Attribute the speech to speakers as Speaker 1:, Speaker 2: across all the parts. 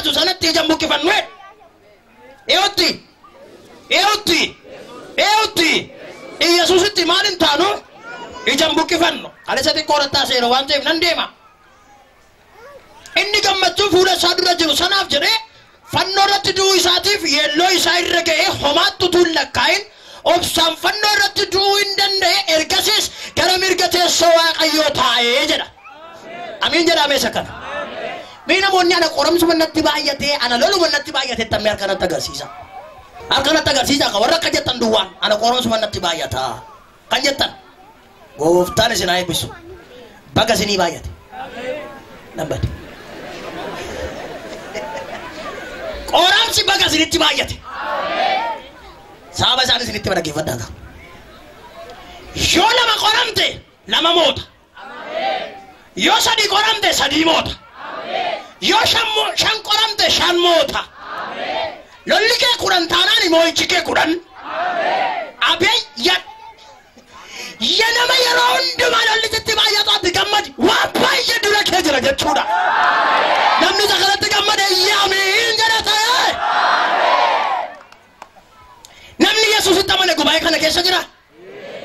Speaker 1: baatu sanatti ija buqqifannu. Eeyotti Yesuusitti maalin taanu ija buqqifannu. Kaleessa xiqqoo rattaa seera waan ta'eef nan deema. Inni gammachuu fuula isaa dura jiru sanaaf jedhee fannoo irratti du'uu isaatiif yeelloo isaa irra ga'ee homaattu tuun lakkaa'in obsaan fannoo irratti du'uu hin danda'e ergasiis gara mirga teessoo Waaqayyoo taa'ee jedha. Amiin jedhamee isa kana. Mee namoonni ana qoramsuma natti baay'atee ana loluma natti baay'atee tammee harkanatti agarsiisa. Harkanatti agarsiisa akka warra akka jettan duwwaan ana qoramsuma natti baay'ata. Kan jettan gooftaan isin haa eebbisu. Baga isinii baay'ate. Nambate. Qoramsi baga isinitti baay'ate. Sababa isaan isinitti dhaggeeffadhaa. Yoo lama qoramte lama moota. Yoo sadii qoramte sadii moota. Yoo shan qoramte shan moota. Lolli kee kudhan taanaan moo'ichi kee kudhan. Abee ya nama yeroo hundumaa lolli sitti baay'atu ati gammadi waan baay'ee dura kee jira jechuudha. Namni isa kanatti gammade yaamiin jedha ta'e. Namni Yesuusitti amane gubaa'ee kana keessa jira.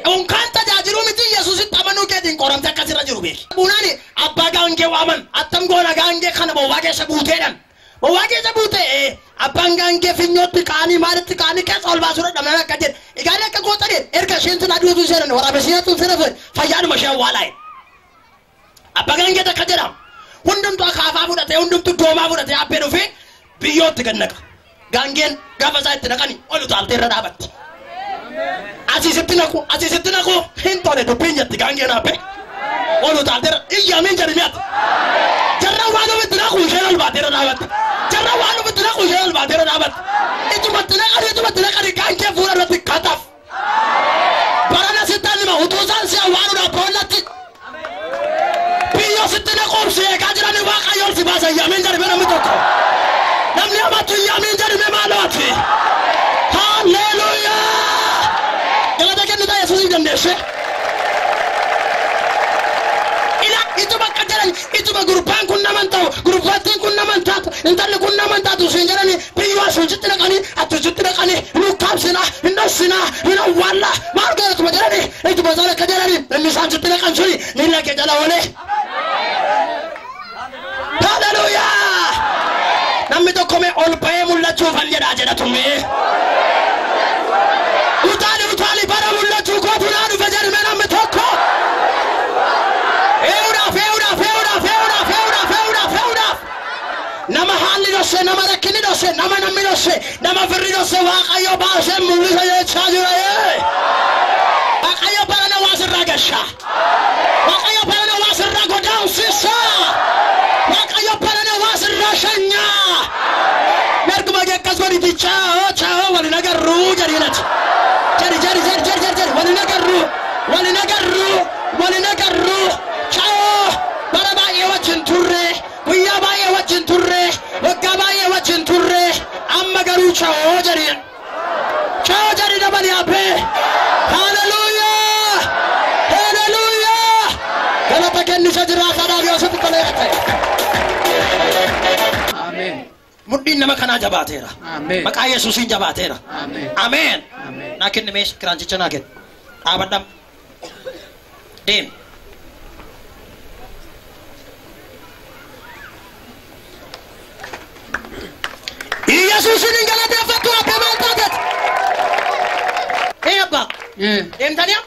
Speaker 1: Unkaan tajaajilu miti Yesuusitti amanuu keetiin qoramte akkas irra jiru beeki. Bunaani abbaa gaangee waaman attam goona gaangee kana bowwaa keessa buuteedhan. Bowwaa keessa buutee abbaan gaangee finyootti kaanii maalitti kaanii keessa ol baasuudha dhamdhaan akka jedhe. Egaan akka gootanii erga isheen sun aduutu isheen waraabee siyaatu siree fayyaaduma ishee waalaa'e. Abbaa gaangee takka jedhama. Hundumtu akaafaa fudhatee hundumtu doomaa fudhatee abbee dhufee biyyootti gad naqa. Gaangeen gaafa isaa itti naqanii ol utaaltee irra dhaabatti. Asisitti naqu hin tole dubbiin jetti gaangeen abbee. Ol utaaltee irra iyyaamiin jedhimiyaatti. Jarra waan ofitti naqu isheen ol baatee irra dhaabatti. Jarra waan ofitti naqu isheen ol baatee irra dhaabatti. Itumatti naqanii gaangeen fuula irratti kataaf. Barana sittaan nima utuu isaan si awwaaluudhaaf boollatti. Biyyoo sitti naquubsi eegaa jiranii Waaqayyoon si baasa iyyaamiin jedhime namni tokko. Namni amatu iyyaamiin jedhime maalooti. Haalleluuyaa. Galata kennitaa Yesuusii dandeesse. Ituma akka jedhan ituma gurbaan kun naman ta'u gurbaattiin kun naman taatu intalli kun naman taatu siin jedhanii biyyoo asuusitti naqanii attisitti naqanii nuukkaabsinaa hin dhossinaa hin awwaallaa maal godhatuma jedhanii ituma isaan akka jedhanii inni isaan sitti naqan suni miila kee jala oolee. Haalleluuyaa. Namni tokko mee ol ba'ee mul'achuuf hal jedhaa jedha tummee. Utaali bara mul'achuu kootu naa dhufe jedhame namni tokko. Nama haalli dhosse, nama rakkinni dhosse, nama namni dhosse, nama firri dhosse Waaqayyo baasee mul'isa jechaa jira. Waaqayyo barana waa sirraa gashaa. Waaqayyo barana waa sirraa godaansisaa. Waaqayyo barana waa sirraa shanyaa. Merguma geekkas godhiti chaa'oo waliin agarruu jedhinati. Jari waliin agarruu chaa'oo bara baay'ee wajjin turre. Guyyaa baay'ee wajjin turre, waggaa baay'ee wajjin turre, amma garuu chaa'oo jedhi dabali haphee. Haalleluuyaa! Galata kennisa jiraa kanaaf yoo sitti tolee ta'e. Ameen. Mudhiin nama kanaa jabaateera. Ameen. Maqaa Yesuusiin jabaateera. Ameen. Naa kenni meesha kiraanchicha naa kenni. Dhaabadham. Deemi. Yesuusin galateeffatu akka maal taatet. Abbaa. Deemtanii?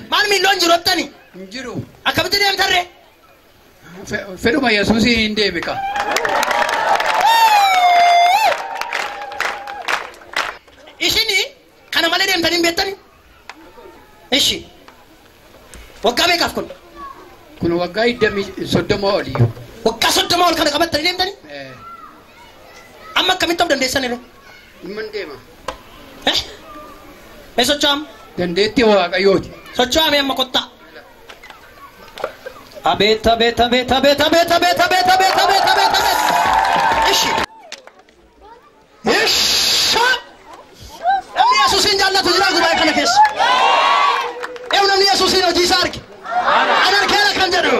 Speaker 1: Maal miilloon jirottani?
Speaker 2: Hin jiru.
Speaker 1: Akkamitti deemtarree?
Speaker 2: Fedhuma Yesuusii hin deemi ka.
Speaker 1: Ishini kana malee deemtanii hin beektanii? Ishi. Waggaa meeqaaf kun?
Speaker 2: Kun waggaa 30 olii.
Speaker 1: Waggaa 30 ol kana qabattanii deemtanii? Amma akkamitti of dandeessanirra?
Speaker 2: Dhimma deema.
Speaker 1: Socho'am.
Speaker 2: Dandeettii Waaqayyooti.
Speaker 1: Socho'ame amma kottaa. Abeet. Ishi. Namni Yesuusin jaallatu jira gubaa'ee kana keessa. Namni Yesuusin hojii isaa arge. Ana argeera kan jedhu.